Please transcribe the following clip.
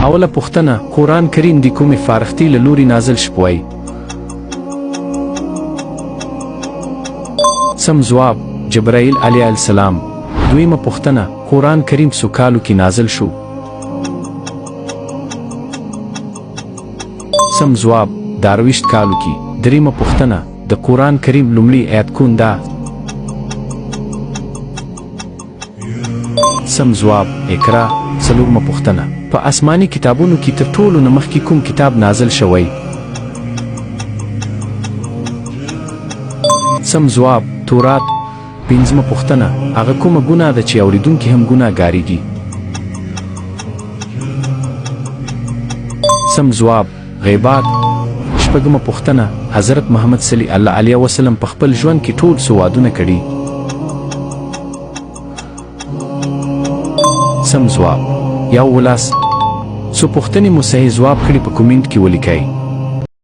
اوله پوښتنه: قرآن کریم د کومې فارختې له لوري نازل شوی؟ سم ځواب: جبرائیل علیه السلام. دویمه پوښتنه: قرآن کریم څو کالو کې نازل شو؟ سم ځواب: 22 کالو کې. دریمه پوښتنه: د قرآن کریم لومړی آیت کوم ده؟ سم ځواب: اقرا. څلورمه پوښتنه: په آسماني کتابونو کې تر ټولو نه مخکې کوم کتاب نازل شوی؟ سم ځواب: تورات. پنځمه پوښتنه: هغه کومه ګناه ده چې اورېدونکي هم ګناهګارېږي؟ سم ځواب: غیبات. شپږمه پوښتنه: حضرت محمد صلی الله علیه وسلم په خپل ژوند کې ټول څو وادونه کړي؟ سم ځواب: 11. څو پوښتنې مو صحیح ځواب کړي په کومنټ کې ولیکئ.